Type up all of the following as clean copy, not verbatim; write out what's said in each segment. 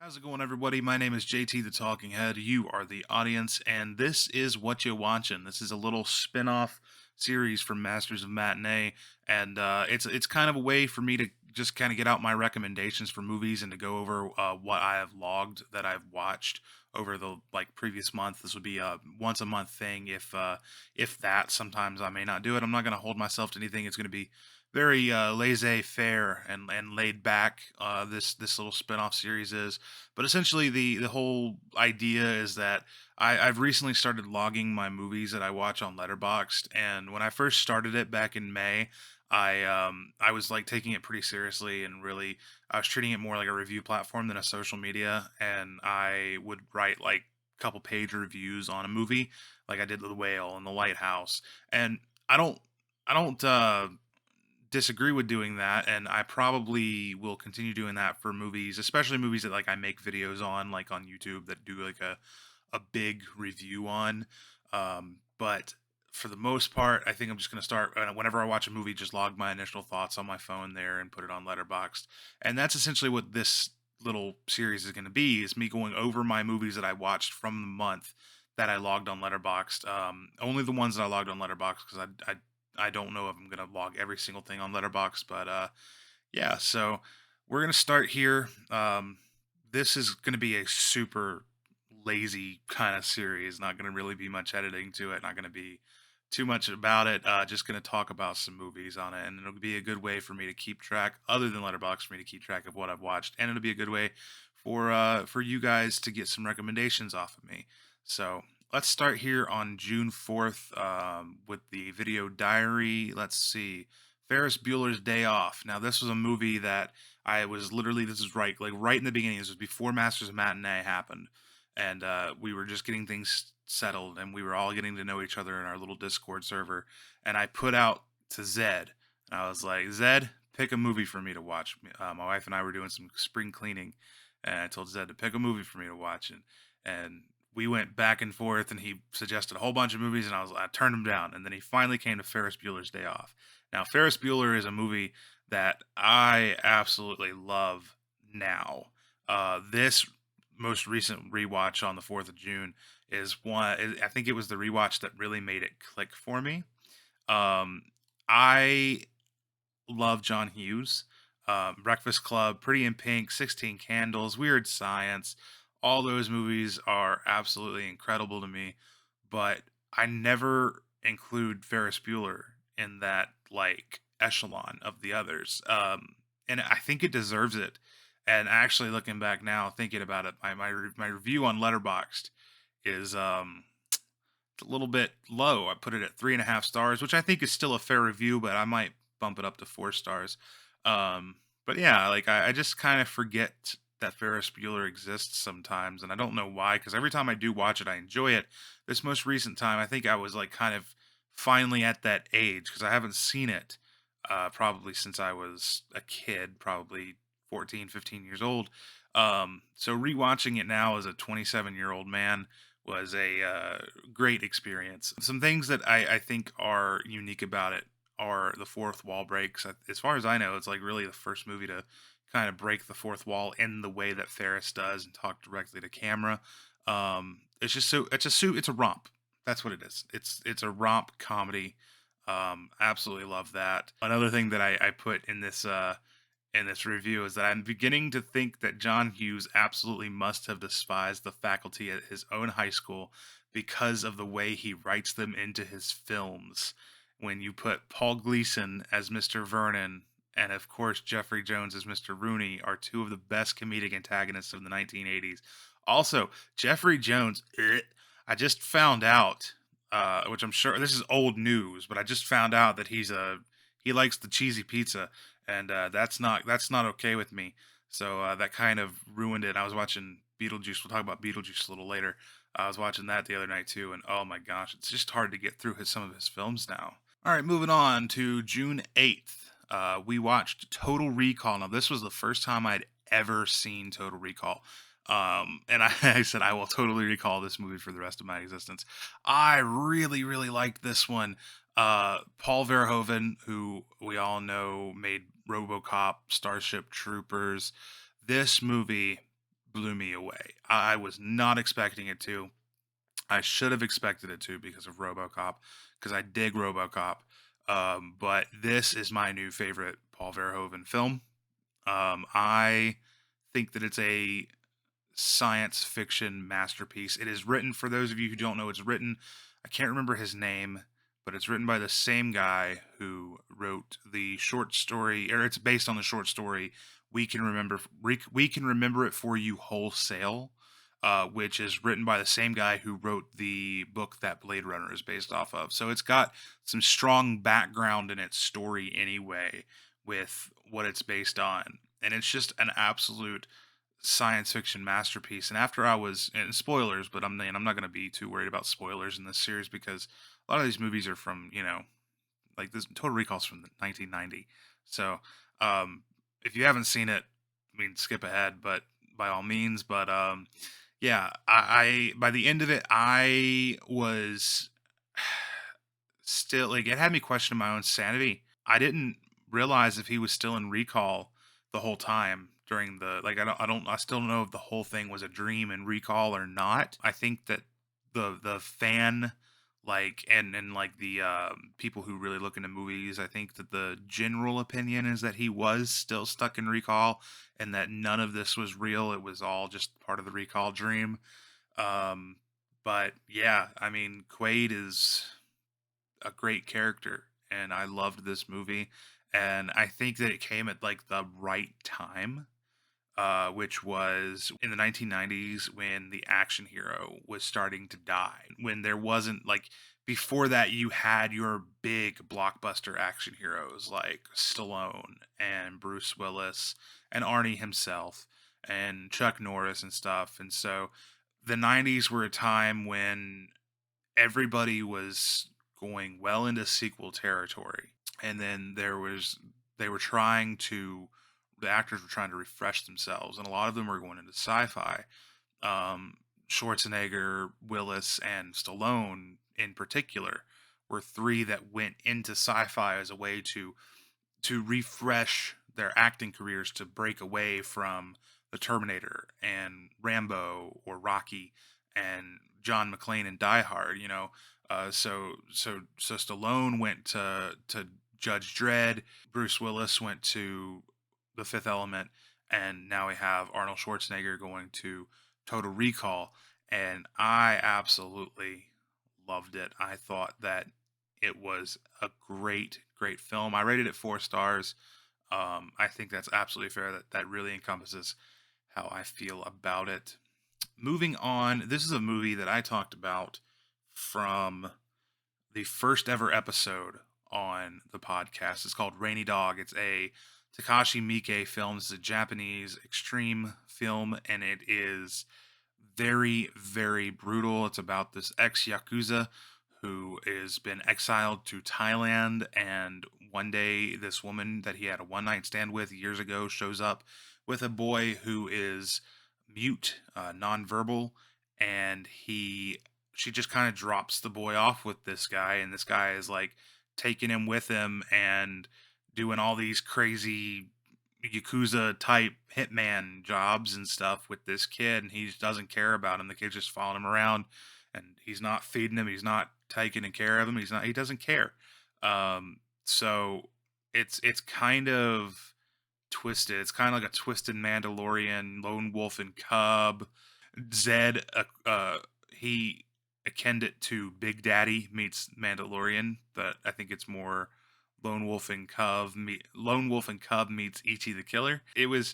How's it going, everybody? My name is JT, the Talking Head. You are the audience, and this is What You Watchin'. This is a little spin-off series from Masters of Matinee, and it's kind of a way for me to just kind of get out my recommendations for movies and to go over what I have logged that I've watched over the previous month. This would be a once a month thing, if that. Sometimes I may not do it. I'm not going to hold myself to anything. It's going to be very laissez-faire and laid back. This little spin-off series is. But essentially, the whole idea is that I've recently started logging my movies that I watch on Letterboxd, and when I first started it back in May, I was like taking it pretty seriously and really I was treating it more like a review platform than a social media, and I would write like couple page reviews on a movie, like I did The Whale and The Lighthouse, and I don't I don't disagree with doing that, and I probably will continue doing that for movies, especially movies that like I make videos on, like on YouTube, that do like a big review on. But for the most part, I think I'm just gonna start whenever I watch a movie, just log my initial thoughts on my phone there and put it on Letterboxd, and that's essentially what this little series is going to be: is me going over my movies that I watched from the month that I logged on Letterboxd. Only the ones that I logged on Letterboxd, because I don't know if I'm gonna log every single thing on Letterboxd, but yeah. So we're gonna start here. This is gonna be a super lazy kind of series. Not gonna really be much editing to it. Not gonna be too much about it. Just gonna talk about some movies on it, and it'll be a good way for me to keep track, other than Letterboxd, for me to keep track of what I've watched, and it'll be a good way for you guys to get some recommendations off of me. So let's start here on June 4th with the video diary. Let's see. Ferris Bueller's Day Off. Now, this was a movie that I was literally, this is right in the beginning. This was before Masters of Matinee happened. And we were just getting things settled, and we were all getting to know each other in our little Discord server. And I put out to Zed, and I was like, Zed, pick a movie for me to watch. My wife and I were doing some spring cleaning, and I told Zed to pick a movie for me to watch. And we went back and forth, and he suggested a whole bunch of movies, and I turned him down, and then he finally came to Ferris Bueller's Day Off. Now, Ferris Bueller is a movie that I absolutely love now. This most recent rewatch on the 4th of June is one. I think it was the rewatch that really made it click for me. I love John Hughes. Breakfast Club, Pretty in Pink, 16 Candles, Weird Science. All those movies are absolutely incredible to me, but I never include Ferris Bueller in that like echelon of the others. And I think it deserves it. And actually, looking back now, thinking about it, my review on Letterboxd is a little bit low. I put it at 3.5 stars, which I think is still a fair review, but I might bump it up to 4 stars. But yeah, like I just kind of forget that Ferris Bueller exists sometimes, and I don't know why. Because every time I do watch it, I enjoy it. This most recent time, I think I was like kind of finally at that age, because I haven't seen it probably since I was a kid, probably 14, 15 years old. So rewatching it now as a 27-year-old man was a great experience. Some things that I think are unique about it are the fourth wall breaks. As far as I know, it's like really the first movie to kind of break the fourth wall in the way that Ferris does and talk directly to camera. It's just so it's a romp. That's what it is. It's a romp comedy. Absolutely love that. Another thing that I put in this review is that I'm beginning to think that John Hughes absolutely must have despised the faculty at his own high school because of the way he writes them into his films. When you put Paul Gleason as Mr. Vernon and, of course, Jeffrey Jones as Mr. Rooney, are two of the best comedic antagonists of the 1980s. Also, Jeffrey Jones, I just found out, which I'm sure this is old news, but I just found out that he likes the cheesy pizza, and that's not okay with me. So that kind of ruined it. I was watching Beetlejuice. We'll talk about Beetlejuice a little later. I was watching that the other night too, and oh my gosh, it's just hard to get through some of his films now. All right, moving on to June 8th. We watched Total Recall. Now, this was the first time I'd ever seen Total Recall. And I said, I will totally recall this movie for the rest of my existence. I really, really liked this one. Paul Verhoeven, who we all know made RoboCop, Starship Troopers. This movie blew me away. I was not expecting it to. I should have expected it to because of RoboCop, because I dig RoboCop. But this is my new favorite Paul Verhoeven film. I think that it's a science fiction masterpiece. It is written, for those of you who don't know, it's written, I can't remember his name, but it's written by the same guy who wrote the short story, or it's based on the short story We Can Remember It For You Wholesale, which is written by the same guy who wrote the book that Blade Runner is based off of. So it's got some strong background in its story anyway with what it's based on. And it's just an absolute science fiction masterpiece. And after I was, and spoilers, but I'm not going to be too worried about spoilers in this series because a lot of these movies are from, like this Total Recall's from 1990. So um, if you haven't seen it, I mean, skip ahead, but by all means. But yeah, I by the end of it, I was still like it had me questioning my own sanity. I didn't realize if he was still in recall the whole time during the like I still don't know if the whole thing was a dream in recall or not. I think that the fan like and like the people who really look into movies, I think that the general opinion is that he was still stuck in recall and that none of this was real. It was all just part of the recall dream. Um but yeah, I mean Quaid is a great character and I loved this movie and I think that it came at like the right time, which was in the 1990s when the action hero was starting to die. When there wasn't like before that, you had your big blockbuster action heroes like Stallone and Bruce Willis and Arnie himself and Chuck Norris and stuff. And so the 90s were a time when everybody was going well into sequel territory. And then they were trying to, the actors were trying to refresh themselves, and a lot of them were going into sci-fi. Um, Schwarzenegger, Willis, and Stallone, in particular, were three that went into sci-fi as a way to refresh their acting careers to break away from the Terminator and Rambo or Rocky and John McClane and Die Hard. So Stallone went to Judge Dredd. Bruce Willis went to The Fifth Element, and now we have Arnold Schwarzenegger going to Total Recall, and I absolutely loved it. I thought that it was a great film. I rated it 4 stars. I think that's absolutely fair. That really encompasses how I feel about it. Moving on, this is a movie that I talked about from the first ever episode on the podcast. It's called Rainy Dog. It's a Takashi Miike film. It's a Japanese extreme film, and it is very brutal. It's about this ex-Yakuza who has been exiled to Thailand, and one day this woman that he had a one-night stand with years ago shows up with a boy who is mute, nonverbal, and she just kind of drops the boy off with this guy, and this guy is like taking him with him and doing all these crazy Yakuza type hitman jobs and stuff with this kid, and he just doesn't care about him. The kid's just following him around, and he's not feeding him, he's not taking care of him, he doesn't care. So it's kind of twisted. It's kind of like a twisted Mandalorian, Lone Wolf and Cub. Zed, he akined it to Big Daddy meets Mandalorian, but I think it's more Lone Wolf and Cub meets E.T. the Killer. It was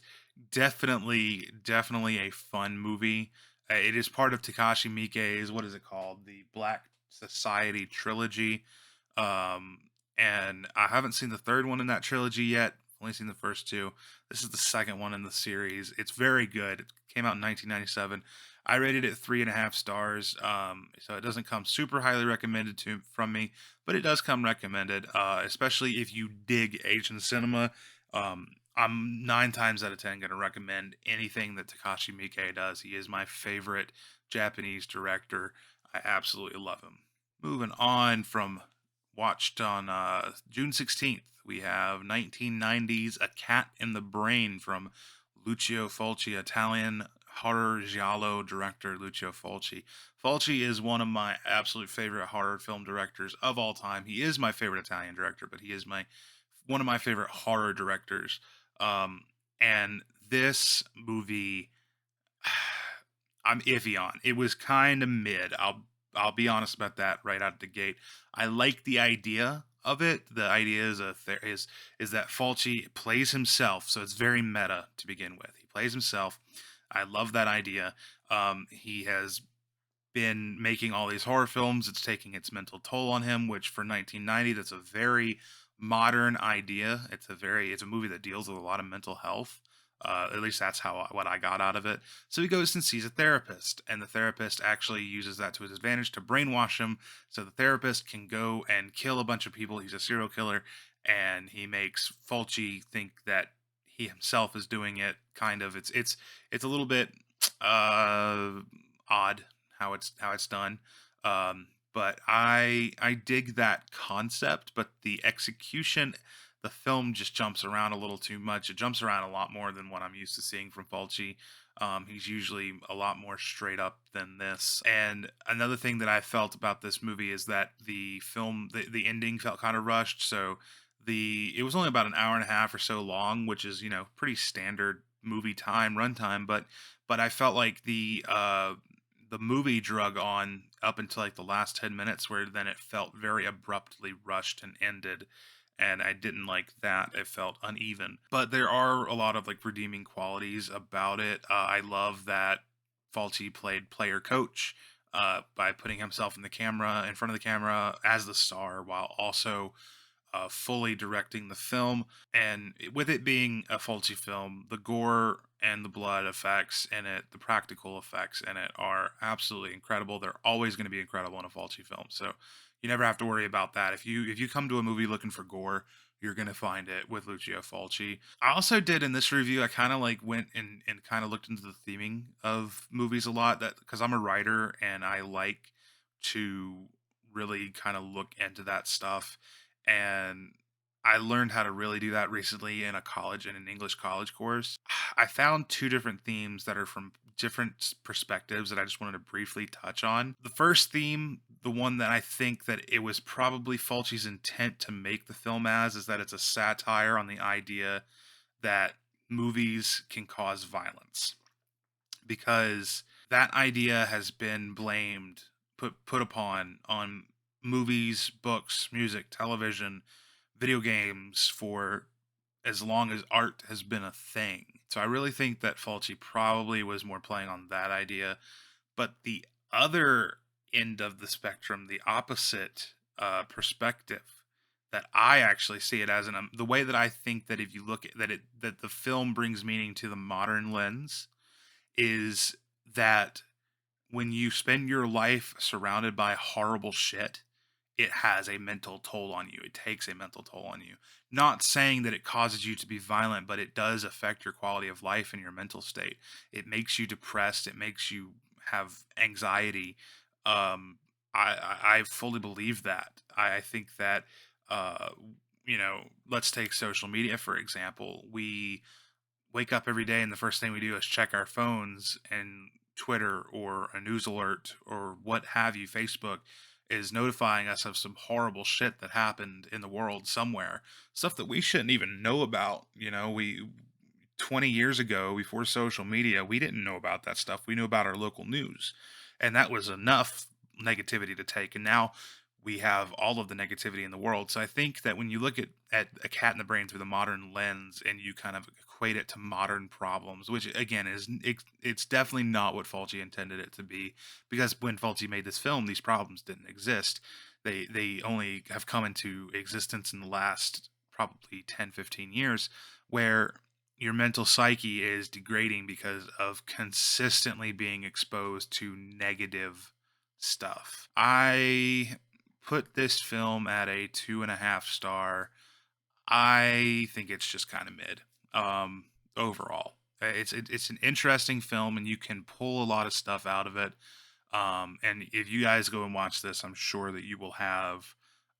definitely a fun movie. It is part of Takashi Miike's, what is it called? The Black Society trilogy. And I haven't seen the third one in that trilogy yet. Only seen the first two. This is the second one in the series. It's very good. It came out in 1997. I rated it 3.5 stars. So it doesn't come super highly recommended from me, but it does come recommended, especially if you dig Asian cinema. I'm 9 times out of 10 going to recommend anything that Takashi Miike does. He is my favorite Japanese director. I absolutely love him. Moving on from watched on June 16th, we have 1990's A Cat in the Brain from Lucio Fulci, Italian horror giallo director Lucio Fulci. Fulci is one of my absolute favorite horror film directors of all time. He is my favorite Italian director, but he is my one of my favorite horror directors. Um, and this movie, I'm iffy on. It was kind of mid. I'll be honest about that right out the gate. I like the idea of it. The idea is that Fulci plays himself, so it's very meta to begin with. He plays himself. I love that idea. He has been making all these horror films. It's taking its mental toll on him, which for 1990, that's a very modern idea. It's a movie that deals with a lot of mental health. At least that's what I got out of it. So he goes and sees a therapist, and the therapist actually uses that to his advantage to brainwash him. So the therapist can go and kill a bunch of people. He's a serial killer, and he makes Fulci think that he himself is doing it. Kind of, it's a little bit odd how it's done. But I dig that concept, but the execution, the film just jumps around a little too much. It jumps around a lot more than what I'm used to seeing from Fulci. He's usually a lot more straight up than this. And another thing that I felt about this movie is that the ending felt kind of rushed. So it was only about an hour and a half or so long, which is pretty standard movie time runtime. But I felt like the movie drug on up until like the last 10 minutes, where then it felt very abruptly rushed and ended, and I didn't like that. It felt uneven, but there are a lot of like redeeming qualities about it. I love that Fulci played player coach by putting himself in front of the camera as the star, while also fully directing the film. And with it being a Fulci film, the gore and the blood effects in it, the practical effects in it, are absolutely incredible. They're always going to be incredible in a Fulci film. So you never have to worry about that. If you come to a movie looking for gore, you're going to find it with Lucio Fulci. I also did in this review, I kind of like went and kind of looked into the theming of movies a lot, that because I'm a writer and I like to really kind of look into that stuff. And I learned how to really do that recently in an English college course. I found two different themes that are from different perspectives that I just wanted to briefly touch on. The first theme, the one that I think that it was probably Fulci's intent to make the film as, is that it's a satire on the idea that movies can cause violence, because that idea has been put upon on movies, books, music, television, video games for as long as art has been a thing. So I really think that Fulci probably was more playing on that idea. But the other end of the spectrum, the opposite perspective, that I actually see it as, the way that I think that if you look at that the film brings meaning to the modern lens, is that when you spend your life surrounded by horrible shit, it has a mental toll on you. It takes a mental toll on you. Not saying that it causes you to be violent, but it does affect your quality of life and your mental state. It makes you depressed. It makes you have anxiety. I fully believe that. I think that, uh, let's take social media, for example. We wake up every day and the first thing we do is check our phones, and Twitter or a news alert or what have you, Facebook, is notifying us of some horrible shit that happened in the world somewhere. Stuff that we shouldn't even know about. 20 years ago, before social media, we didn't know about that stuff. We knew about our local news. And that was enough negativity to take. And now we have all of the negativity in the world. So I think that when you look at A Cat in the Brain through the modern lens, and you kind of equate it to modern problems, which again it's definitely not what Fulci intended it to be, because when Fulci made this film, these problems didn't exist. They only have come into existence in the last probably 10-15 years, where your mental psyche is degrading because of consistently being exposed to negative stuff. I put this film at a 2.5 star. I think it's just kind of mid. Overall, it's an interesting film, and you can pull a lot of stuff out of it. And if you guys go and watch this, I'm sure that you will have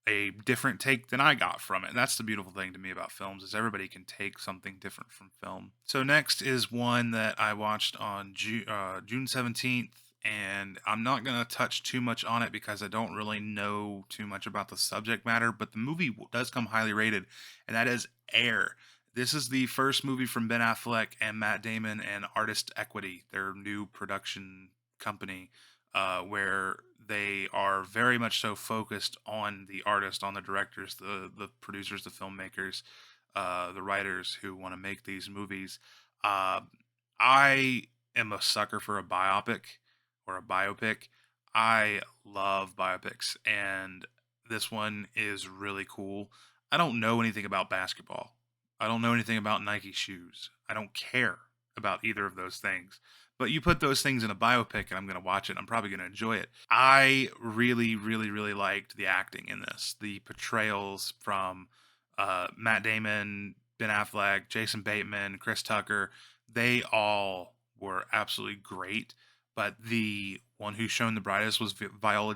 a different take than I got from it. And that's the beautiful thing to me about films is everybody can take something different from film. So next is one that I watched on June 17th, and I'm not going to touch too much on it because I don't really know too much about the subject matter, but the movie does come highly rated, and that is Air. This is the first movie from Ben Affleck and Matt Damon and Artist Equity, their new production company, where they are very much so focused on the artist, on the directors, the producers, the filmmakers, the writers who want to make these movies. Uh, I am a sucker for a biopic or a biopic. I love biopics, and this one is really cool. I don't know anything about basketball. I don't know anything about Nike shoes. I don't care about either of those things. But you put those things in a biopic and I'm going to watch it. I'm probably going to enjoy it. I really, really, really liked the acting in this. The portrayals from Matt Damon, Ben Affleck, Jason Bateman, Chris Tucker, they all were absolutely great. But the one who shone the brightest was Viola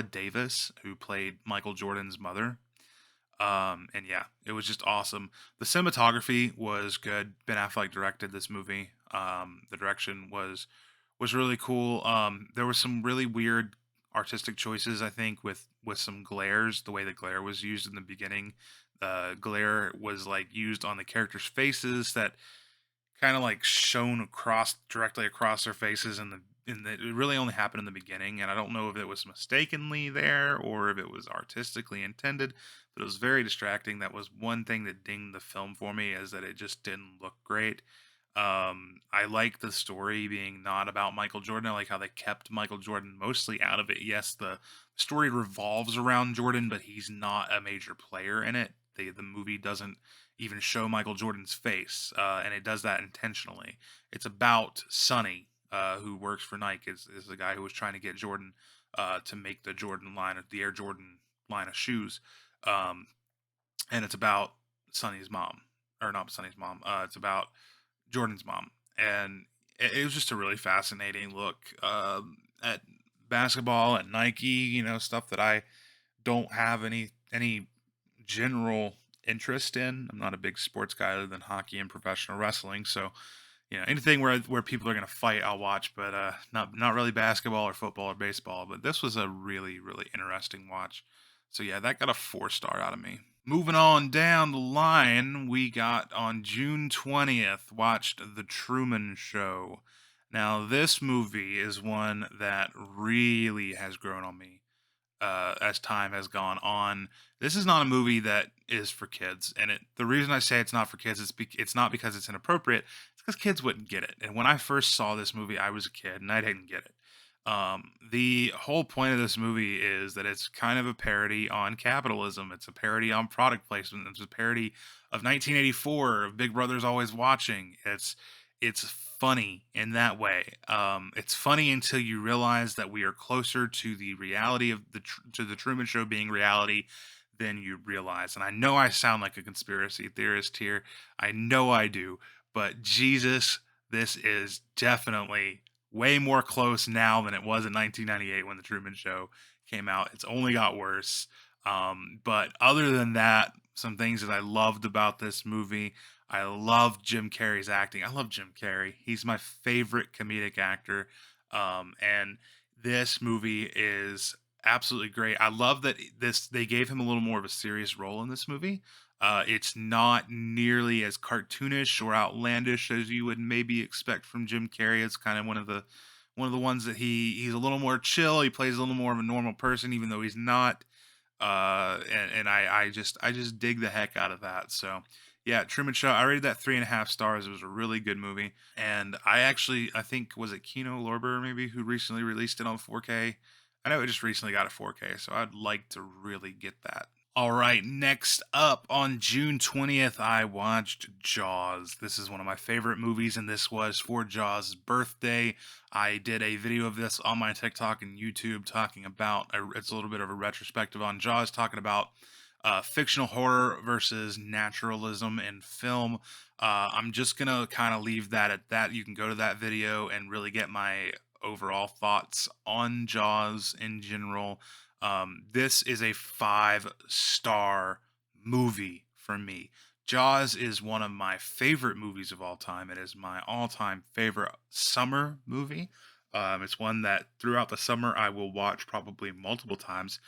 Davis, who played Michael Jordan's mother. And yeah, it was just awesome. The cinematography was good. Ben Affleck directed this movie. The direction was really cool. There were some really weird artistic choices, I think, with some glares. The way the glare was used in the beginning, the glare was like used on the characters' faces that kind of like shone across directly across their faces, and it really only happened in the beginning, and I don't know if it was mistakenly there or if it was artistically intended, but it was very distracting. That was one thing that dinged the film for me, is that it just didn't look great. I like the story being not about Michael Jordan. I like how they kept Michael Jordan mostly out of it. Yes, the story revolves around Jordan, but he's not a major player in it. The movie doesn't even show Michael Jordan's face, and it does that intentionally. It's about Sonny, who works for Nike, is the guy who was trying to get Jordan to make the Jordan line of the Air Jordan line of shoes, um, and it's about Sonny's mom, or not Sonny's mom. It's about Jordan's mom, and it was just a really fascinating look at basketball at Nike. You know, stuff that I don't have any general interest in. I'm not a big sports guy other than hockey and professional wrestling. So, you know, anything where people are going to fight, I'll watch, but not really basketball or football or baseball. But this was a really really interesting watch. So yeah, that got a 4 star out of me. Moving on down the line, we got on June 20th, watched The Truman Show. Now, this movie is one that really has grown on me as time has gone on. This is not a movie that is for kids, and the reason I say it's not for kids is it's not because it's inappropriate. It's because kids wouldn't get it. And when I first saw this movie, I was a kid and I didn't get it. The whole point of this movie is that it's kind of a parody on capitalism. It's a parody on product placement. It's a parody of 1984, of Big Brother's Always Watching. It's funny in that way. It's funny until you realize that we are closer to the reality of to the Truman Show being reality than you realize. And I know I sound like a conspiracy theorist here. I know I do, but Jesus, this is definitely way more close now than it was in 1998 when the Truman Show came out. It's only got worse. But other than that, some things that I loved about this movie. I love Jim Carrey's acting. I love Jim Carrey. He's my favorite comedic actor. And this movie is absolutely great. I love that they gave him a little more of a serious role in this movie. It's not nearly as cartoonish or outlandish as you would maybe expect from Jim Carrey. It's kind of one of the ones that he's a little more chill. He plays a little more of a normal person, even though he's not. And I just dig the heck out of that. So yeah, Truman Show. I rated that 3.5 stars. It was a really good movie, and I think was it Kino Lorber maybe who recently released it on 4K. I know it just recently got a 4K, so I'd like to really get that. All right, next up on June 20th, I watched Jaws. This is one of my favorite movies, and this was for Jaws' birthday. I did a video of this on my TikTok and YouTube talking about, it's a little bit of a retrospective on Jaws, talking about fictional horror versus naturalism in film. I'm just going to kind of leave that at that. You can go to that video and really get my overall thoughts on Jaws in general. This is a 5-star movie for me. Jaws is one of my favorite movies of all time. It is my all-time favorite summer movie. It's one that throughout the summer I will watch probably multiple times.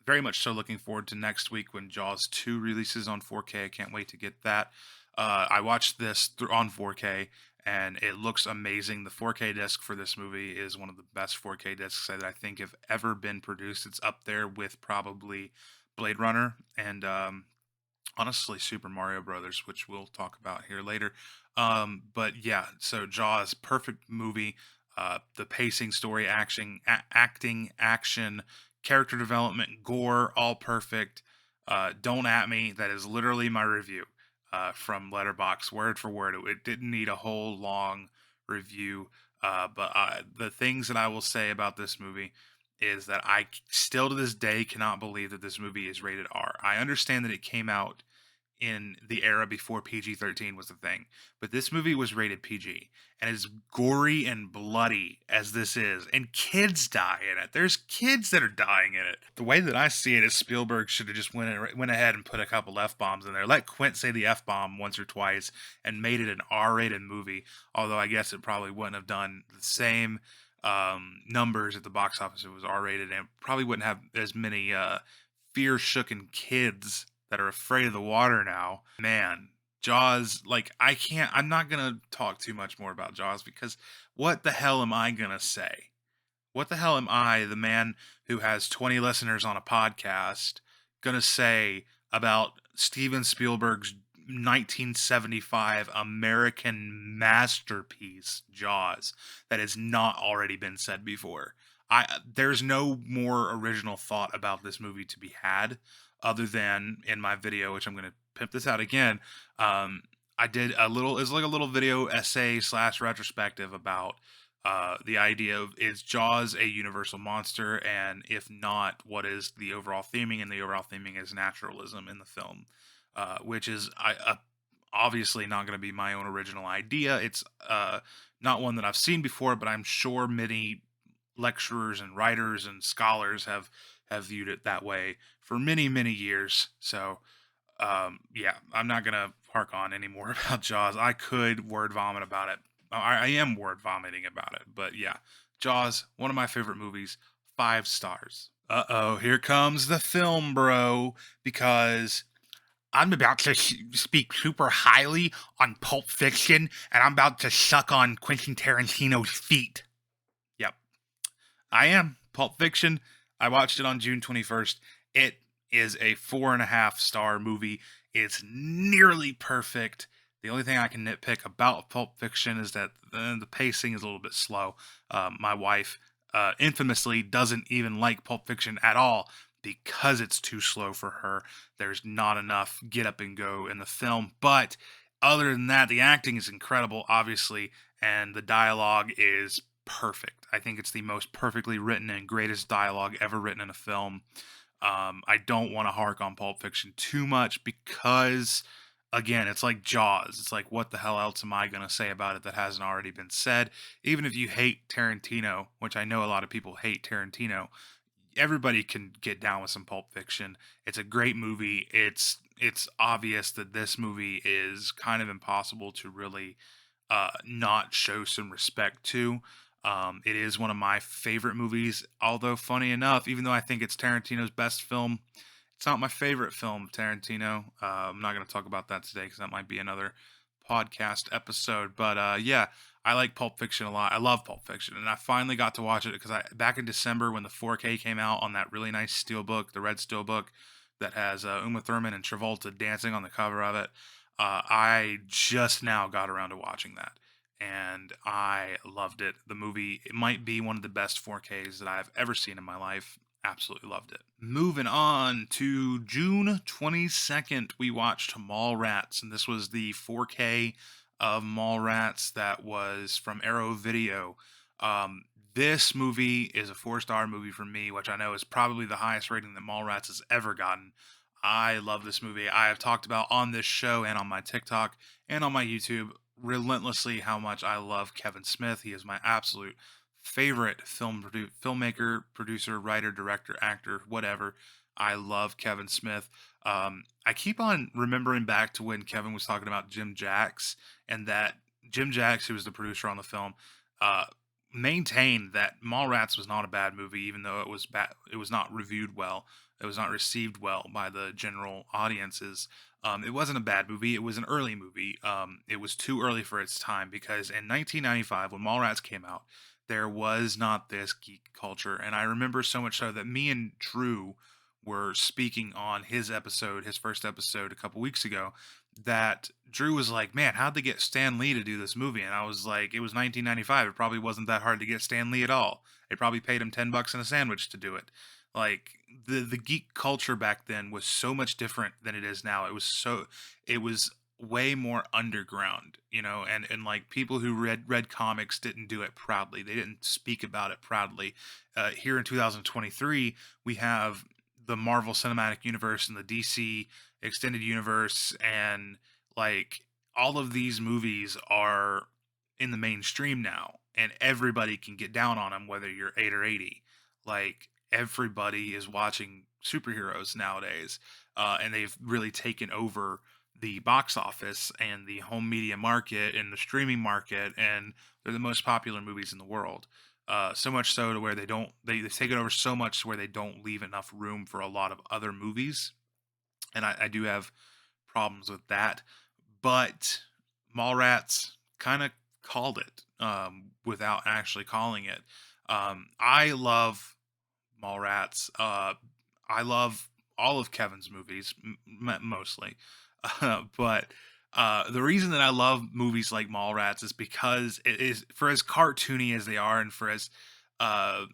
Very much so looking forward to next week when Jaws 2 releases on 4K. I can't wait to get that. I watched this on 4K and it looks amazing. The 4K disc for this movie is one of the best 4K discs that I think have ever been produced. It's up there with probably Blade Runner and honestly Super Mario Brothers, which we'll talk about here later. But yeah, so Jaws, perfect movie. The pacing, story, acting, action, character development, gore, all perfect. Don't at me. That is literally my review from Letterboxd, word for word. It didn't need a whole long review. But the things that I will say about this movie is that still to this day cannot believe that this movie is rated R. I understand that it came out in the era before PG-13 was a thing, but this movie was rated PG, and as gory and bloody as this is, and kids die in it. There's kids that are dying in it. The way that I see it is Spielberg should have just went ahead and put a couple F-bombs in there. Let Quint say the F-bomb once or twice and made it an R-rated movie, although I guess it probably wouldn't have done the same numbers at the box office if it was R-rated, and probably wouldn't have as many fear-shooken kids that are afraid of the water now. Man, Jaws, like, I'm not gonna talk too much more about Jaws because what the hell am I gonna say? What the hell am I, the man who has 20 listeners on a podcast, gonna say about Steven Spielberg's 1975 American masterpiece, Jaws, that has not already been said before? There's no more original thought about this movie to be had other than in my video, which I'm going to pimp this out again. I did it's like a little video essay / retrospective about the idea of, is Jaws a universal monster, and if not, what is the overall theming? And the overall theming is naturalism in the film, which is obviously not going to be my own original idea. It's not one that I've seen before, but I'm sure many lecturers and writers and scholars have viewed it that way for many years. So yeah, I'm not gonna hark on anymore about Jaws. I could word vomit about it. I am word vomiting about it, but yeah, Jaws, one of my favorite movies, 5 stars. Uh-oh, here comes the film bro, because I'm about to speak super highly on Pulp Fiction, and I'm about to suck on Quentin Tarantino's feet. Yep, I am. Pulp Fiction. I watched it on June 21st. It is a 4.5-star movie. It's nearly perfect. The only thing I can nitpick about Pulp Fiction is that the pacing is a little bit slow. My wife infamously doesn't even like Pulp Fiction at all because it's too slow for her. There's not enough get up and go in the film. But other than that, the acting is incredible, obviously, and the dialogue is perfect. I think it's the most perfectly written and greatest dialogue ever written in a film. I don't want to hark on Pulp Fiction too much because, again, it's like Jaws. It's like, what the hell else am I going to say about it that hasn't already been said? Even if you hate Tarantino, which I know a lot of people hate Tarantino, everybody can get down with some Pulp Fiction. It's a great movie. It's obvious that this movie is kind of impossible to really not show some respect to. It is one of my favorite movies, although funny enough, even though I think it's Tarantino's best film, it's not my favorite film, Tarantino. I'm not going to talk about that today because that might be another podcast episode. But yeah, I like Pulp Fiction a lot. I love Pulp Fiction, and I finally got to watch it because back in December when the 4K came out on that really nice steelbook, the red steelbook that has Uma Thurman and Travolta dancing on the cover of it. I just now got around to watching that, and I loved it. The movie, it might be one of the best 4Ks that I've ever seen in my life. Absolutely loved it. Moving on to June 22nd, we watched Mallrats, and this was the 4K of Mallrats that was from Arrow Video. This movie is a 4-star movie for me, which I know is probably the highest rating that Mallrats has ever gotten. I love this movie. I have talked about on this show and on my TikTok and on my YouTube relentlessly how much I love Kevin Smith. He is my absolute favorite filmmaker, producer, writer, director, actor, whatever. I love Kevin Smith. I keep on remembering back to when Kevin was talking about Jim Jacks, and that Jim Jacks, who was the producer on the film, uh, maintained that Mallrats was not a bad movie, even though it was bad. It was not reviewed well. It was not received well by the general audiences. It wasn't a bad movie. It was an early movie. It was too early for its time because in 1995, when Mallrats came out, there was not this geek culture. And I remember so much so that me and Drew were speaking on his episode, his first episode a couple weeks ago, that Drew was like, "Man, how'd they get Stan Lee to do this movie?" And I was like, "It was 1995. It probably wasn't that hard to get Stan Lee at all. They probably paid him $10 and a sandwich to do it." Like the geek culture back then was so much different than it is now. It was way more underground, and like people who read comics didn't do it proudly. They didn't speak about it proudly. Here in 2023, we have the Marvel Cinematic Universe and the DC Extended Universe, and like all of these movies are in the mainstream now, and everybody can get down on them, whether you're 8 or 80. Like everybody is watching superheroes nowadays, and they've really taken over the box office and the home media market and the streaming market, and they're the most popular movies in the world. So much so to where they've taken over so much to where they don't leave enough room for a lot of other movies, and I do have problems with that. But Mallrats kind of called it, without actually calling it. I love Mallrats. I love all of Kevin's movies, mostly. But the reason that I love movies like Mallrats is because it is, for as cartoony as they are, and for as uh,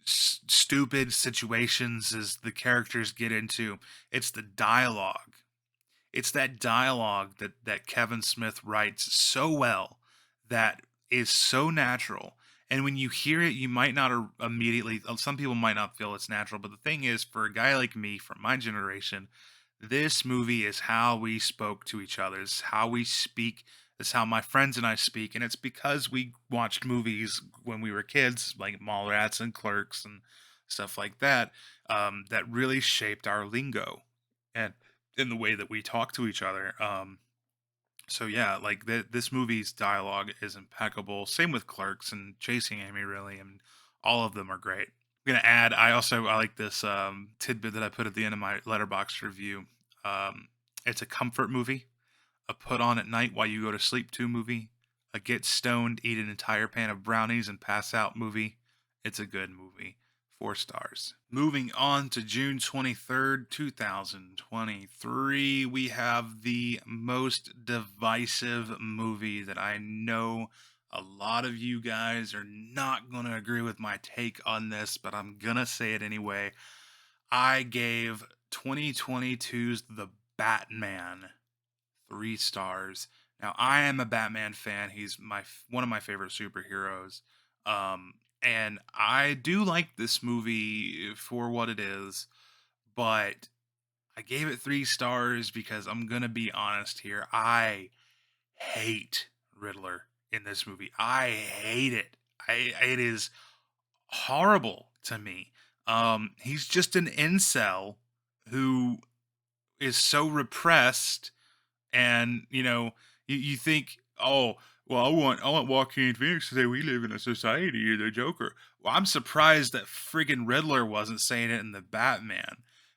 stupid situations as the characters get into, it's the dialogue. It's that dialogue that Kevin Smith writes so well, that is so natural. And when you hear it, you might not immediately. Some people might not feel it's natural, but the thing is, for a guy like me from my generation, this movie is how we spoke to each other. It's how we speak. It's how my friends and I speak, and it's because we watched movies when we were kids, like Mallrats and Clerks and stuff like that, that really shaped our lingo and in the way that we talk to each other. So yeah, like this movie's dialogue is impeccable. Same with Clerks and Chasing Amy, really, and all of them are great. I'm gonna add. I like this tidbit that I put at the end of my letterbox review. It's a comfort movie, a put on at night while you go to sleep to movie, a get stoned, eat an entire pan of brownies and pass out movie. It's a good movie. 4 stars. Moving on to June 23rd, 2023, we have the most divisive movie that I know a lot of you guys are not going to agree with my take on this, but I'm going to say it anyway. I gave 2022's The Batman 3 stars. Now, I am a Batman fan. He's one of my favorite superheroes. And I do like this movie for what it is, but I gave it 3 stars because I'm gonna be honest here. I hate Riddler in this movie. I hate it. It is horrible to me. He's just an incel who is so repressed, and you think, oh, well, I want Joaquin Phoenix to say we live in a society, you're the Joker. Well, I'm surprised that friggin' Riddler wasn't saying it in the Batman.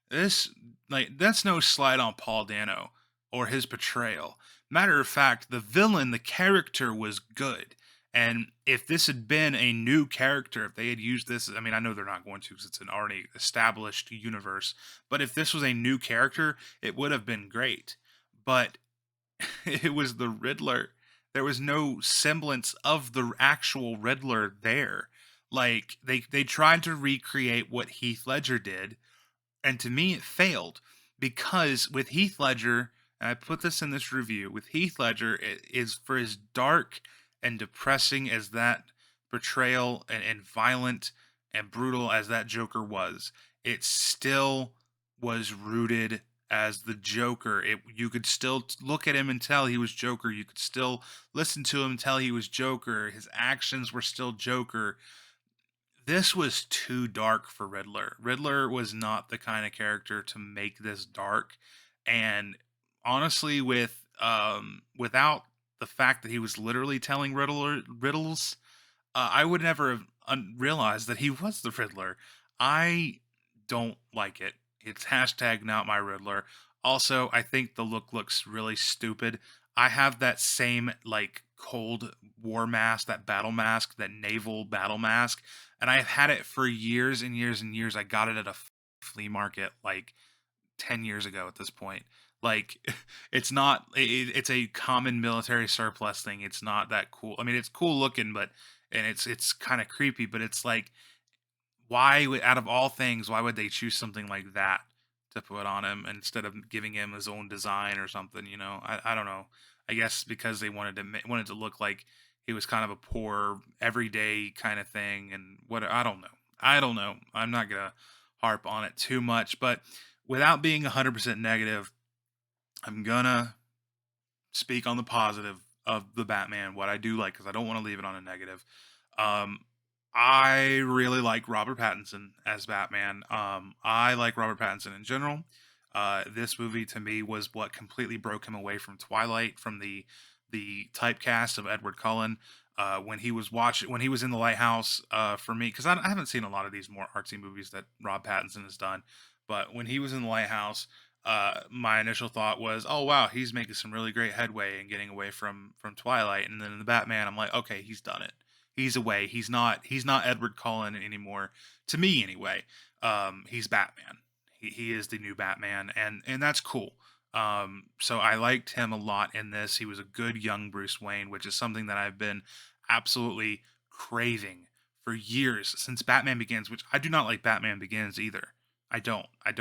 This, like, that's no slight on Paul Dano or his portrayal. Matter of fact, the villain, the character was good. And if this had been a new character, if they had used this, I mean, I know they're not going to because it's an already established universe, but if this was a new character, it would have been great. But it was the Riddler. There was no semblance of the actual Riddler there. Like they tried to recreate what Heath Ledger did, and to me it failed because with Heath Ledger, and I put this in this review, with Heath Ledger, it is for as dark and depressing as that portrayal and violent and brutal as that Joker was, it still was rooted as the Joker. You could still look at him and tell he was Joker. You could still listen to him and tell he was Joker. His actions were still Joker. This was too dark for Riddler. Riddler was not the kind of character to make this dark, and honestly, without the fact that he was literally telling riddles, I would never have realized that he was the Riddler. I don't like it. It's hashtag not my Riddler. Also, I think the look looks really stupid. I have that same like cold war mask, that battle mask, that naval battle mask, and I have had it for years and years and years. I got it at a flea market like 10 years ago at this point. Like it's not it's a common military surplus thing. It's not that cool. I mean, it's cool looking, but and it's kind of creepy, but it's like out of all things, why would they choose something like that to put on him instead of giving him his own design or something, you know? I don't know. I guess because they wanted to look like he was kind of a poor everyday kind of thing and what I don't know. I don't know. I'm not going to harp on it too much, but without being 100% negative, I'm going to speak on the positive of the Batman, what I do like, because I don't want to leave it on a negative. Um, I really like Robert Pattinson as Batman. I like Robert Pattinson in general. This movie to me was what completely broke him away from Twilight, from the typecast of Edward Cullen. When he was in the Lighthouse, for me, because I haven't seen a lot of these more artsy movies that Rob Pattinson has done, but when he was in the Lighthouse, my initial thought was, "Oh wow, he's making some really great headway and getting away from Twilight." And then in the Batman, I'm like, "Okay, he's done it. He's away. He's not Edward Cullen anymore to me anyway. He's Batman. He is the new Batman, and that's cool." So I liked him a lot in this. He was a good young Bruce Wayne, which is something that I've been absolutely craving for years since Batman Begins, which I do not like Batman Begins either. I don't. I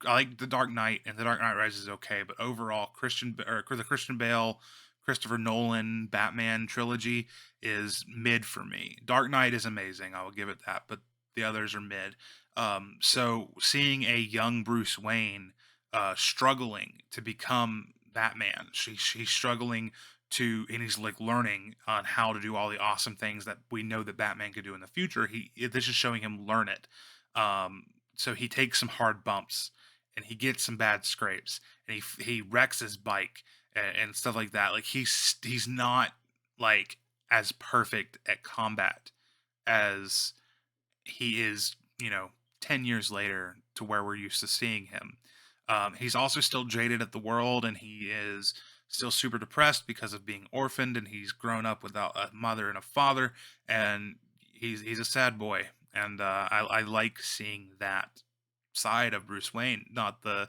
like The Dark Knight, and The Dark Knight Rises is okay, but overall the Christian Bale, Christopher Nolan Batman trilogy is mid for me. Dark Knight is amazing, I will give it that, but the others are mid. So seeing a young Bruce Wayne struggling to become Batman, he's struggling and he's like learning on how to do all the awesome things that we know that Batman could do in the future. This is showing him learn it. So he takes some hard bumps and he gets some bad scrapes and he wrecks his bike and stuff like that. Like he's not like as perfect at combat as he is, 10 years later to where we're used to seeing him. He's also still jaded at the world and he is still super depressed because of being orphaned and he's grown up without a mother and a father and he's a sad boy. And I like seeing that side of Bruce Wayne, not the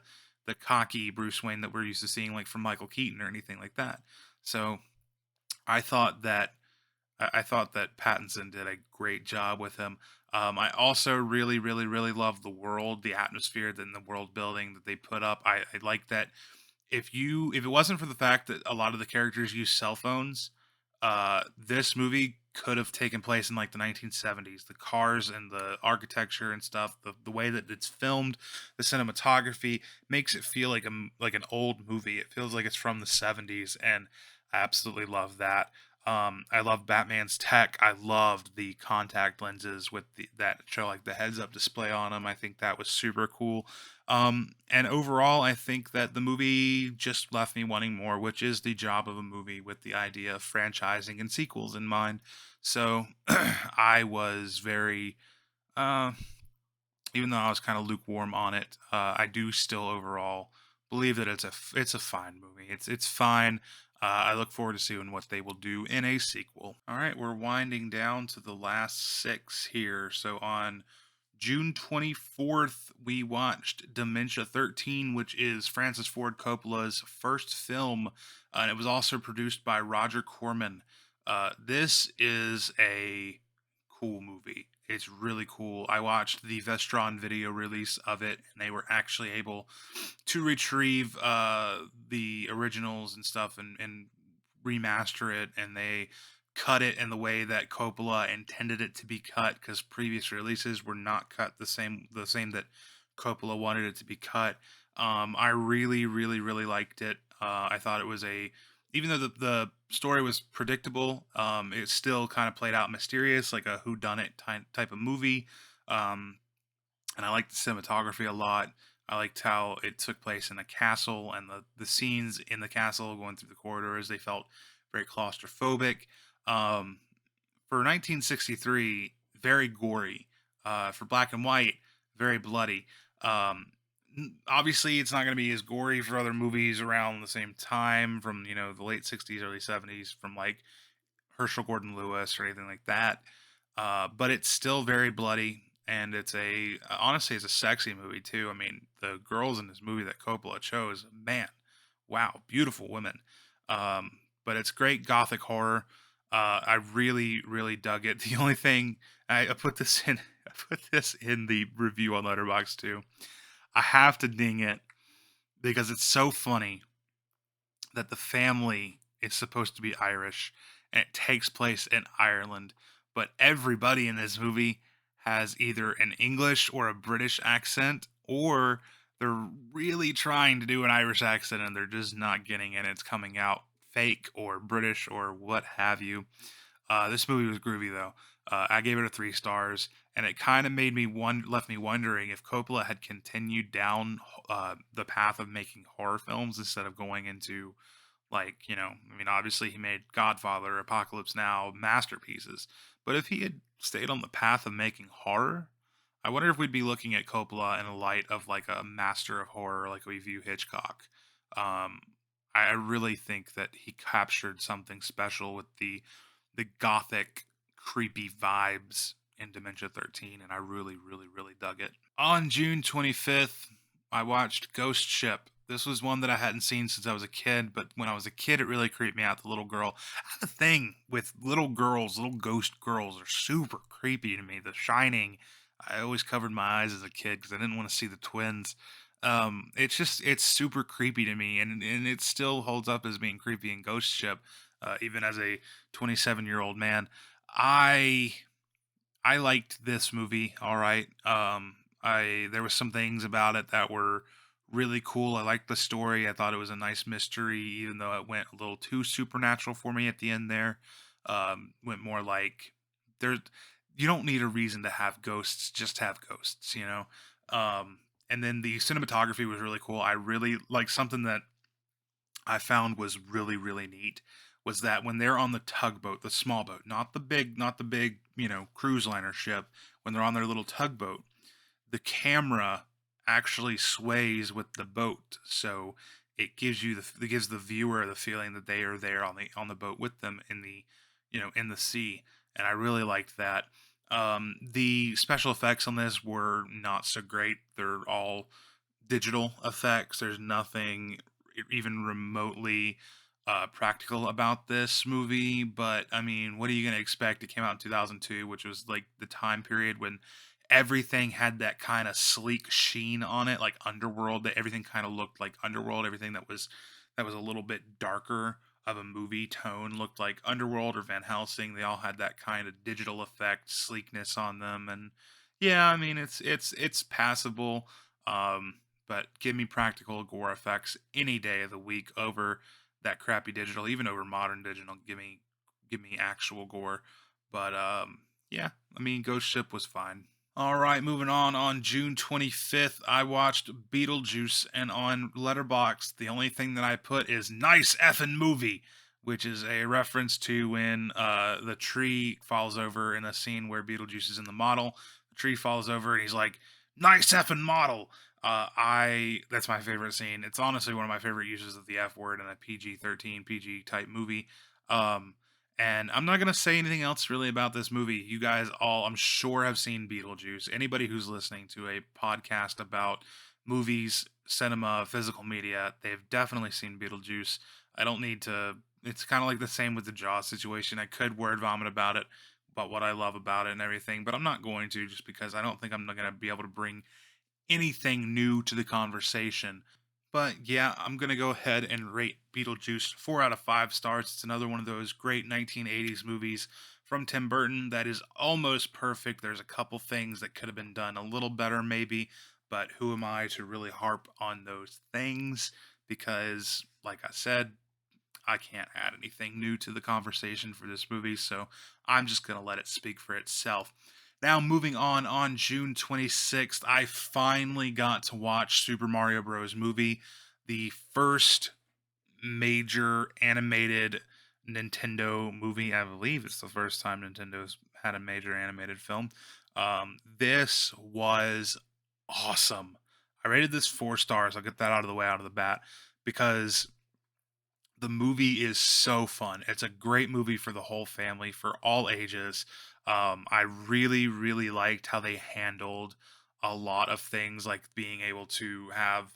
cocky Bruce Wayne that we're used to seeing like from Michael Keaton or anything like that. So I thought that I thought that Pattinson did a great job with him. I also really, really, really love the world, the atmosphere, and the world building that they put up. I like that if it wasn't for the fact that a lot of the characters use cell phones, this movie could have taken place in like the 1970s. The cars and the architecture and stuff, the way that it's filmed, the cinematography makes it feel like an old movie. It feels like it's from the 70s, and I absolutely love that. I love Batman's tech. I loved the contact lenses with that show like the heads up display on them. I think that was super cool. And overall, I think that the movie just left me wanting more, which is the job of a movie with the idea of franchising and sequels in mind. So I was very, uh, even though I was kind of lukewarm on it, I do still overall believe that it's a fine movie. It's fine. I look forward to seeing what they will do in a sequel. All right, we're winding down to the last six here. So on June 24th, we watched Dementia 13, which is Francis Ford Coppola's first film, and it was also produced by Roger Corman. This is a cool movie. It's really cool. I watched the Vestron video release of it, and they were actually able to retrieve the originals and stuff and remaster it, and they cut it in the way that Coppola intended it to be cut because previous releases were not cut the same that Coppola wanted it to be cut. I really, really, really liked it. I thought it was even though the story was predictable, it still kind of played out mysterious, like a whodunit type of movie. Um, and I liked the cinematography a lot. I liked how it took place in a castle, and the scenes in the castle going through the corridors, they felt very claustrophobic. Um, for 1963, very gory. For black and white, very bloody. Um, Obviously, it's not going to be as gory for other movies around the same time, from the late 60s, early 70s, from like Herschel Gordon Lewis or anything like that. But it's still very bloody, and it's honestly, it's a sexy movie too. I mean, the girls in this movie that Coppola chose, man, wow, beautiful women. Um, but it's great gothic horror. I really, really dug it. The only thing I put this in, I put this in the review on Letterboxd too. I have to ding it because it's so funny that the family is supposed to be Irish and it takes place in Ireland, but everybody in this movie has either an English or a British accent, or they're really trying to do an Irish accent and they're just not getting it. It's coming out fake or British or what have you. This movie was groovy though. I gave it a 3 stars, and it kind of left me wondering if Coppola had continued down the path of making horror films instead of going into, like, I mean, obviously he made Godfather, Apocalypse Now, masterpieces. But if he had stayed on the path of making horror, I wonder if we'd be looking at Coppola in a light of like a master of horror, like we view Hitchcock. Um, I really think that he captured something special with the gothic, creepy vibes in Dementia 13, and I really, really, really dug it. On June 25th, I watched Ghost Ship. This was one that I hadn't seen since I was a kid, but when I was a kid, it really creeped me out. The little girl. I have a thing with little girls, little ghost girls are super creepy to me. The Shining, I always covered my eyes as a kid because I didn't want to see the twins. It's super creepy to me, and it still holds up as being creepy in Ghost Ship, even as a 27-year-old man. I I liked this movie, all right. I There was some things about it that were really cool. I liked the story. I thought it was a nice mystery, even though it went a little too supernatural for me at the end there. Went more like there. You don't need a reason to have ghosts; just have ghosts, you know. And then the cinematography was really cool. I really like something that I found was really, really neat was that when they're on the tugboat, the small boat, not the big, cruise liner ship, when they're on their little tugboat, the camera actually sways with the boat. So it gives the viewer the feeling that they are there on the boat with them in the, in the sea. And I really liked that. The special effects on this were not so great. They're all digital effects. There's nothing even remotely practical about this movie. But I mean, what are you going to expect? It came out in 2002, which was like the time period when everything had that kind of sleek sheen on it, like Underworld. That everything kind of looked like Underworld. Everything that was a little bit darker of a movie tone looked like Underworld or Van Helsing. They all had that kind of digital effect sleekness on them, and yeah, I mean it's passable. Um, but give me practical gore effects any day of the week over that crappy digital, even over modern digital. Give me actual gore. But yeah, I mean Ghost Ship was fine. All right, moving on. On June 25th, I watched Beetlejuice, and on Letterboxd, the only thing that I put is "nice effing movie," which is a reference to when the tree falls over in a scene where Beetlejuice is in the model. The tree falls over, and he's like, "Nice effing model." I That's my favorite scene. It's honestly one of my favorite uses of the F word in a PG-13 PG type movie. Um, and I'm not going to say anything else really about this movie. You guys all, I'm sure, have seen Beetlejuice. Anybody who's listening to a podcast about movies, cinema, physical media, they've definitely seen Beetlejuice. I don't need to, it's kind of like the same with the Jaws situation. I could word vomit about what I love about it and everything, but I'm not going to just because I don't think I'm going to be able to bring anything new to the conversation. But yeah, I'm going to go ahead and rate Beetlejuice 4 out of 5 stars. It's another one of those great 1980s movies from Tim Burton that is almost perfect. There's a couple things that could have been done a little better, maybe, but who am I to really harp on those things? Because, like I said, I can't add anything new to the conversation for this movie, so I'm just going to let it speak for itself. Now, moving on June 26th, I finally got to watch Super Mario Bros. Movie, the first major animated Nintendo movie. I believe it's the first time Nintendo's had a major animated film. This was awesome. I rated this 4 stars. I'll get that out of the way out of the bat because the movie is so fun. It's a great movie for the whole family, for all ages. I really, really liked how they handled a lot of things, like being able to have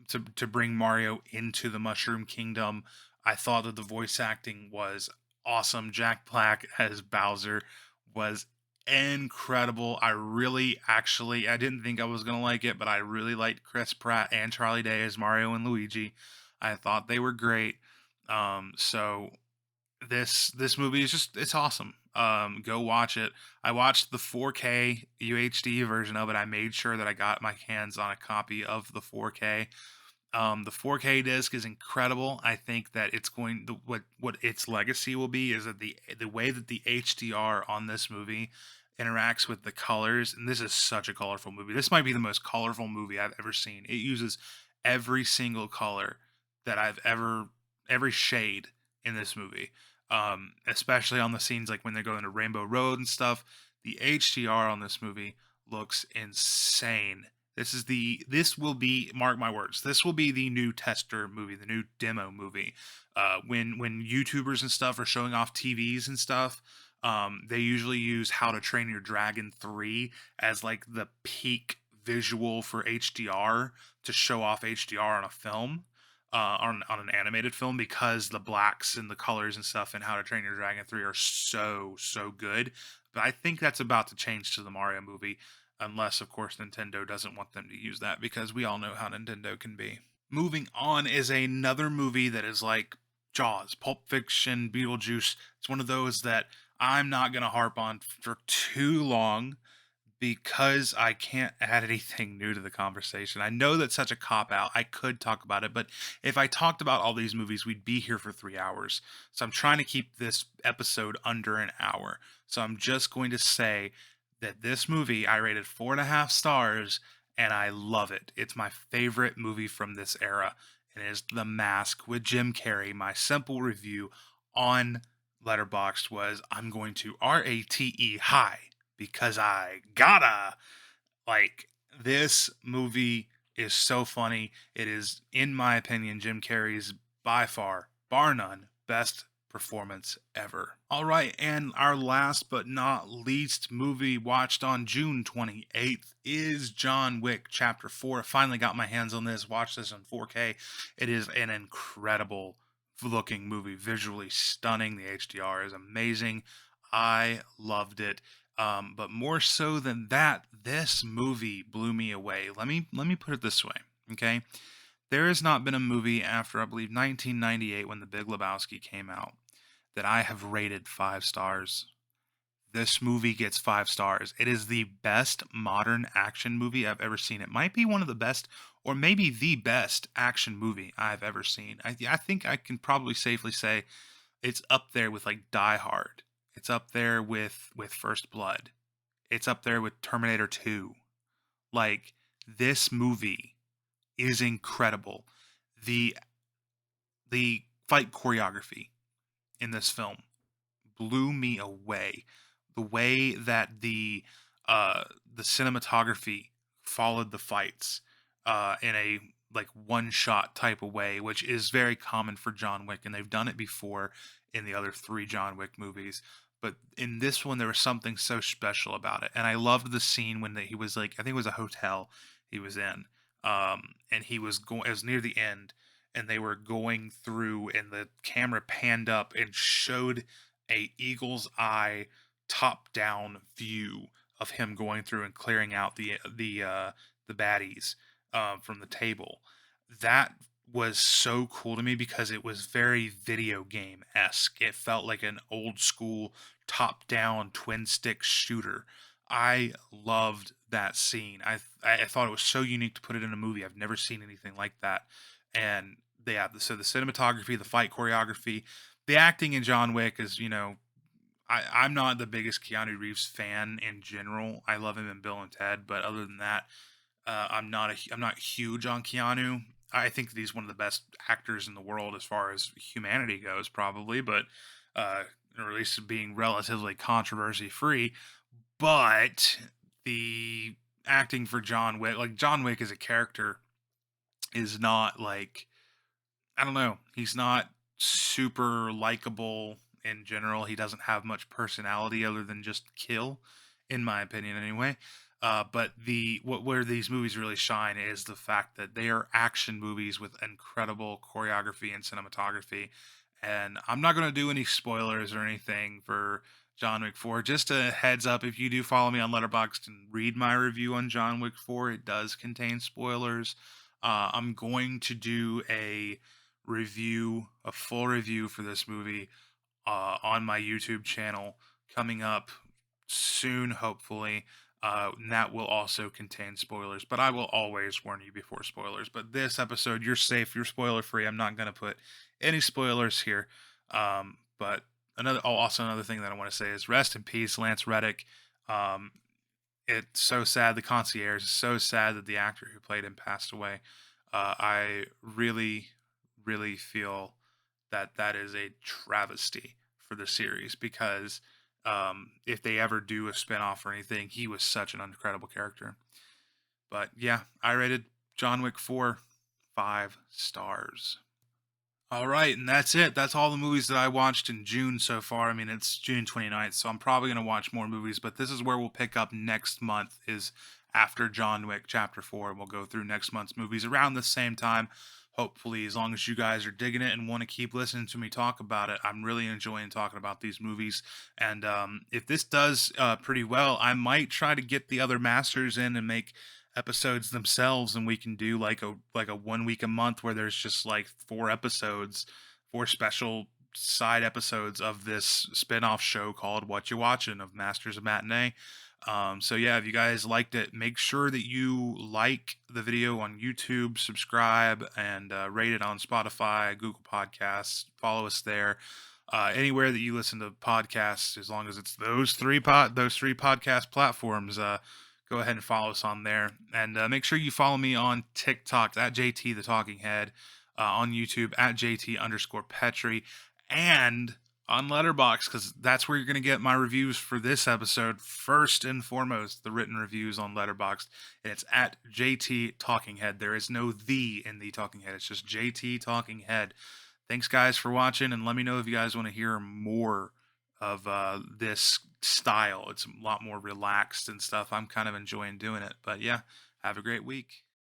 to bring Mario into the Mushroom Kingdom. I thought that the voice acting was awesome. Jack Black as Bowser was incredible. I didn't think I was gonna like it, but I really liked Chris Pratt and Charlie Day as Mario and Luigi. I thought they were great. So this movie is just it's awesome. Go watch it. I watched the 4K UHD version of it. I made sure that I got my hands on a copy of the 4K. The 4K disc is incredible. I think that it's going what its legacy will be is that the way that the HDR on this movie interacts with the colors, and this is such a colorful movie. This might be the most colorful movie I've ever seen. It uses every single color that every shade in this movie. Especially on the scenes like when they're going to Rainbow Road and stuff. The HDR on this movie looks insane. This will be, mark my words, this will be the new tester movie, the new demo movie. When YouTubers and stuff are showing off TVs and stuff, they usually use How to Train Your Dragon 3 as like the peak visual for HDR to show off HDR on a film. On an animated film, because the blacks and the colors and stuff in How to Train Your Dragon 3 are so good. But I think that's about to change to the Mario movie, unless of course Nintendo doesn't want them to use that, because we all know how Nintendo can be. Moving on is another movie that is like Jaws, Pulp Fiction, Beetlejuice. It's one of those that I'm not going to harp on for too long because I can't add anything new to the conversation. I know that's such a cop out. I could talk about it, but if I talked about all these movies, we'd be here for 3 hours. So I'm trying to keep this episode under an hour. So I'm just going to say that this movie I rated 4.5 stars, and I love it. It's my favorite movie from this era. It is The Mask with Jim Carrey. My simple review on Letterboxd was I'm going to rate high because I gotta. Like, this movie is so funny. It is, in my opinion, Jim Carrey's by far, bar none, best performance ever. All right, and our last but not least movie watched on June 28th is John Wick Chapter 4. I finally got my hands on this, watched this in 4K. It is an incredible looking movie, visually stunning. The HDR is amazing. I loved it. But more so than that, this movie blew me away. Let me put it this way, okay? There has not been a movie after, I believe, 1998, when The Big Lebowski came out, that I have rated 5 stars. This movie gets 5 stars. It is the best modern action movie I've ever seen. It might be one of the best, or maybe the best action movie I've ever seen. I think I can probably safely say it's up there with like Die Hard. It's up there with First Blood. It's up there with Terminator 2. Like, this movie is incredible. The the fight choreography in this film blew me away. The way that the cinematography followed the fights in a like one shot type of way, which is very common for John Wick, and they've done it before in the other 3 John Wick movies. But in this one, there was something so special about it, and I loved the scene when he was like, I think it was a hotel he was in, and he was going. It was near the end, and they were going through, and the camera panned up and showed a eagle's eye top down view of him going through and clearing out the baddies from the table. That was so cool to me because it was very video game esque. It felt like an old school top down twin stick shooter. I loved that scene. I thought it was so unique to put it in a movie. I've never seen anything like that. And yeah, so the cinematography, the fight choreography, the acting in John Wick is, I'm not the biggest Keanu Reeves fan in general. I love him in Bill and Ted, but other than that, I'm not huge on Keanu. I think that he's one of the best actors in the world as far as humanity goes, probably, but uh, or at least being relatively controversy free. But the acting for John Wick, like John Wick as a character, is not like, I don't know. He's not super likable in general. He doesn't have much personality other than just kill, in my opinion, anyway. But where these movies really shine is the fact that they are action movies with incredible choreography and cinematography. And I'm not going to do any spoilers or anything for John Wick 4. Just a heads up, if you do follow me on Letterboxd and read my review on John Wick 4, it does contain spoilers. I'm going to do a full review for this movie on my YouTube channel coming up soon, hopefully. And that will also contain spoilers, but I will always warn you before spoilers. But this episode, you're safe, you're spoiler free. I'm not going to put any spoilers here. But also another thing that I want to say is rest in peace, Lance Reddick. Um, it's so sad. The concierge is so sad that the actor who played him passed away. I really, really feel that that is a travesty for the series because if they ever do a spinoff or anything, he was such an incredible character. But yeah, I rated John Wick 4 5 stars. All right, and that's it. That's all the movies that I watched in June so far. I mean, it's June 29th, so I'm probably going to watch more movies, but this is where we'll pick up next month is after John Wick Chapter 4, and we'll go through next month's movies around the same time. Hopefully, as long as you guys are digging it and want to keep listening to me talk about it, I'm really enjoying talking about these movies. And if this does pretty well, I might try to get the other masters in and make episodes themselves, and we can do like a 1 week a month where there's just like 4 episodes, 4 special side episodes of this spin-off show called Whatcha Watchin of Masters of Matinee. So yeah, if you guys liked it, make sure that you like the video on YouTube, subscribe, and rate it on Spotify, Google Podcasts. Follow us there. Anywhere that you listen to podcasts, as long as it's those three podcast platforms, go ahead and follow us on there. And make sure you follow me on TikTok at JT the Talking Head, on YouTube at JT underscore Petri, and on Letterboxd, because that's where you're going to get my reviews for this episode. First and foremost, the written reviews on Letterboxd, and it's at JT Talking Head. There is no "the" in the Talking Head. It's just JT Talking Head. Thanks, guys, for watching, and let me know if you guys want to hear more of this style. It's a lot more relaxed and stuff. I'm kind of enjoying doing it. But yeah, have a great week.